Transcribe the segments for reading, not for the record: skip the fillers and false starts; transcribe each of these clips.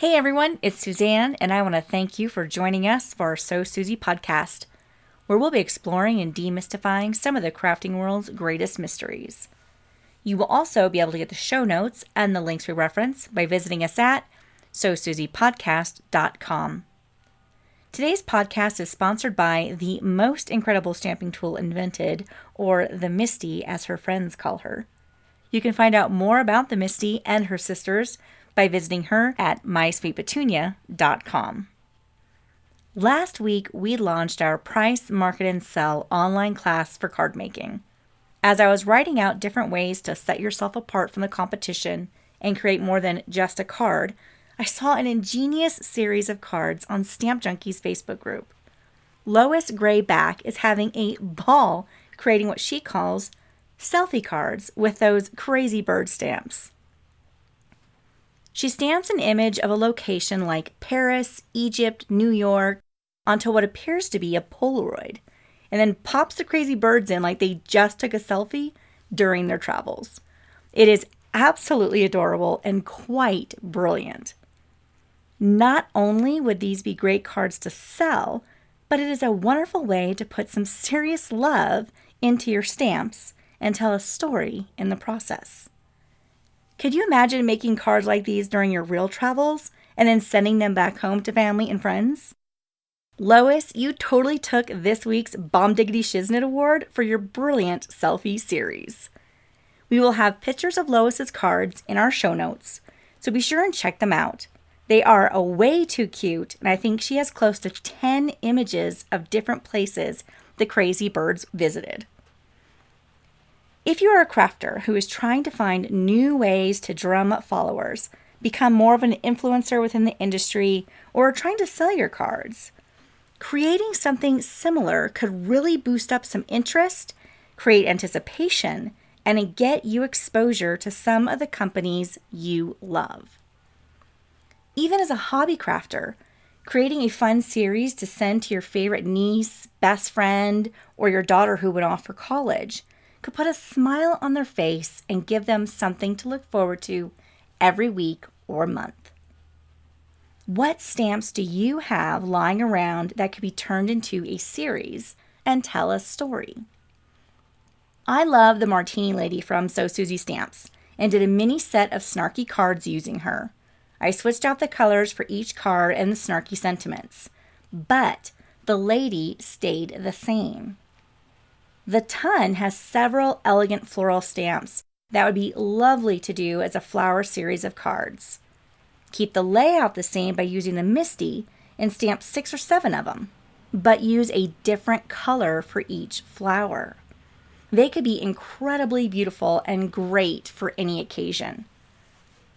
Hey everyone, it's Suzanne, and I want to thank you for joining us for our So Suzy podcast, where we'll be exploring and demystifying some of the crafting world's greatest mysteries. You will also be able to get the show notes and the links we reference by visiting us at sosuzypodcast.com. Today's podcast is sponsored by the most incredible stamping tool invented, or the Misty as her friends call her. You can find out more about the Misty and her sisters by visiting her at mysweetpetunia.com. Last week, we launched our Price, Market, and Sell online class for card making. As I was writing out different ways to set yourself apart from the competition and create more than just a card, I saw an ingenious series of cards on Stamp Junkie's Facebook group. Lois Gray Bak is having a ball creating what she calls selfie cards with those crazy bird stamps. She stamps an image of a location like Paris, Egypt, New York onto what appears to be a Polaroid, and then pops the crazy birds in like they just took a selfie during their travels. It is absolutely adorable and quite brilliant. Not only would these be great cards to sell, but it is a wonderful way to put some serious love into your stamps and tell a story in the process. Could you imagine making cards like these during your real travels and then sending them back home to family and friends? Lois, you totally took this week's Bomb Diggity Shiznit Award for your brilliant selfie series. We will have pictures of Lois's cards in our show notes, so be sure and check them out. They are way too cute, and I think she has close to 10 images of different places the crazy birds visited. If you are a crafter who is trying to find new ways to drum up followers, become more of an influencer within the industry, or are trying to sell your cards, creating something similar could really boost up some interest, create anticipation, and get you exposure to some of the companies you love. Even as a hobby crafter, creating a fun series to send to your favorite niece, best friend, or your daughter who went off for college could put a smile on their face and give them something to look forward to every week or month. What stamps do you have lying around that could be turned into a series and tell a story? I love the Martini lady from So Suzy Stamps and did a mini set of snarky cards using her. I switched out the colors for each card and the snarky sentiments, but the lady stayed the same. The Ton has several elegant floral stamps that would be lovely to do as a flower series of cards. Keep the layout the same by using the Misty and stamp 6 or 7 of them, but use a different color for each flower. They could be incredibly beautiful and great for any occasion.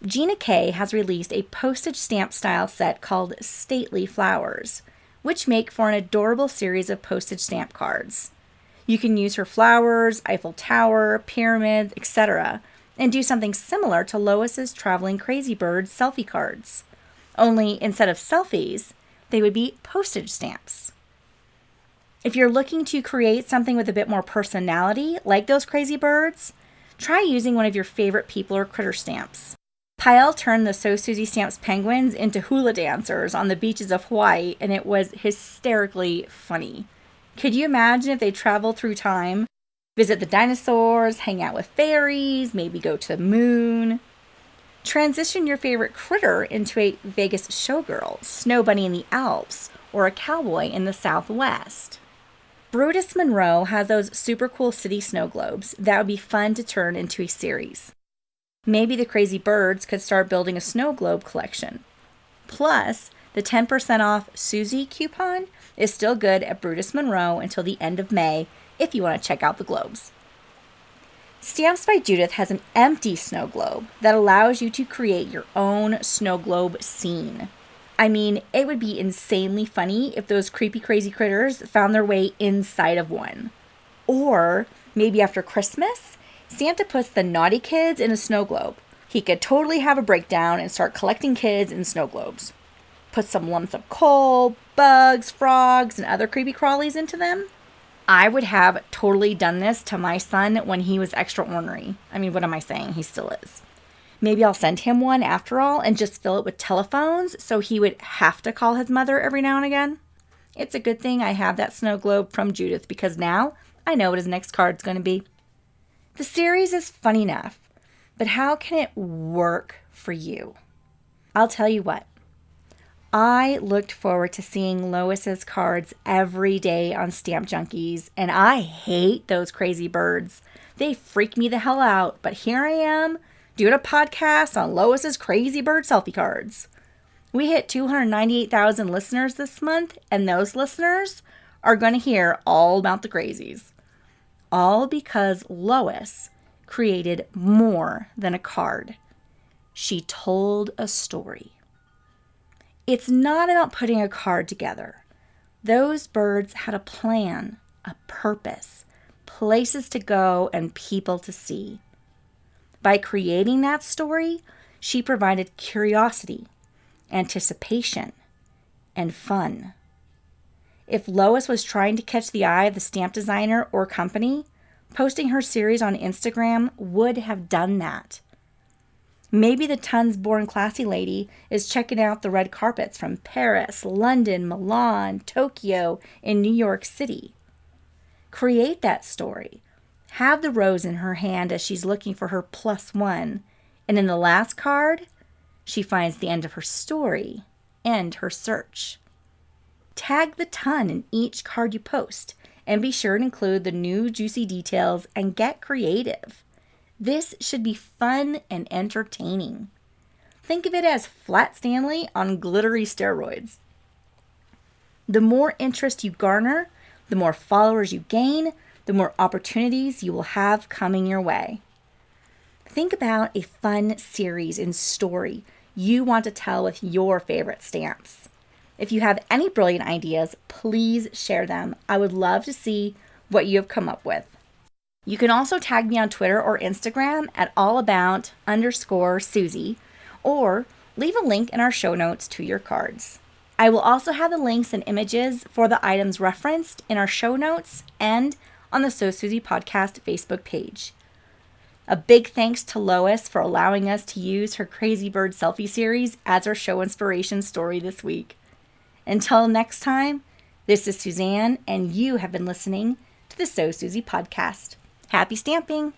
Gina K has released a postage stamp style set called Stately Flowers, which make for an adorable series of postage stamp cards. You can use her flowers, Eiffel Tower, pyramids, etc., and do something similar to Lois's Traveling Crazy Bird selfie cards. Only instead of selfies, they would be postage stamps. If you're looking to create something with a bit more personality, like those crazy birds, try using one of your favorite people or critter stamps. Kyle turned the So Suzy Stamps penguins into hula dancers on the beaches of Hawaii, and it was hysterically funny. Could you imagine if they traveled through time, visit the dinosaurs, hang out with fairies, maybe go to the moon? Transition your favorite critter into a Vegas showgirl, snow bunny in the Alps, or a cowboy in the Southwest. Brutus Monroe has those super cool city snow globes that would be fun to turn into a series. Maybe the crazy birds could start building a snow globe collection. Plus, the 10% off Suzy coupon is still good at Brutus Monroe until the end of May if you want to check out the globes. Stamps by Judith has an empty snow globe that allows you to create your own snow globe scene. I mean, it would be insanely funny if those creepy crazy critters found their way inside of one. Or maybe after Christmas, Santa puts the naughty kids in a snow globe. He could totally have a breakdown and start collecting kids in snow globes. Put some lumps of coal, bugs, frogs, and other creepy crawlies into them. I would have totally done this to my son when he was extra ornery. I mean, what am I saying? He still is. Maybe I'll send him one after all and just fill it with telephones so he would have to call his mother every now and again. It's a good thing I have that snow globe from Judith because now I know what his next card's going to be. The series is fun enough, but how can it work for you? I'll tell you what. I looked forward to seeing Lois's cards every day on Stamp Junkies, and I hate those crazy birds. They freak me the hell out, but here I am doing a podcast on Lois's crazy bird selfie cards. We hit 298,000 listeners this month, and those listeners are going to hear all about the crazies. All because Lois created more than a card. She told a story. It's not about putting a card together. Those birds had a plan, a purpose, places to go, and people to see. By creating that story, she provided curiosity, anticipation, and fun. If Lois was trying to catch the eye of the stamp designer or company, posting her series on Instagram would have done that. Maybe the Tons Born Classy lady is checking out the red carpets from Paris, London, Milan, Tokyo, and New York City. Create that story. Have the rose in her hand as she's looking for her +1. And in the last card, she finds the end of her story and her search. Tag the ton in each card you post and be sure to include the new juicy details and get creative. This should be fun and entertaining. Think of it as Flat Stanley on glittery steroids. The more interest you garner, the more followers you gain, the more opportunities you will have coming your way. Think about a fun series and story you want to tell with your favorite stamps. If you have any brilliant ideas, please share them. I would love to see what you have come up with. You can also tag me on Twitter or Instagram at allabout_Suzy, or leave a link in our show notes to your cards. I will also have the links and images for the items referenced in our show notes and on the So Suzy podcast Facebook page. A big thanks to Lois for allowing us to use her Crazy Bird Selfie Series as our show inspiration story this week. Until next time, this is Suzanne, and you have been listening to the So Suzy podcast. Happy stamping!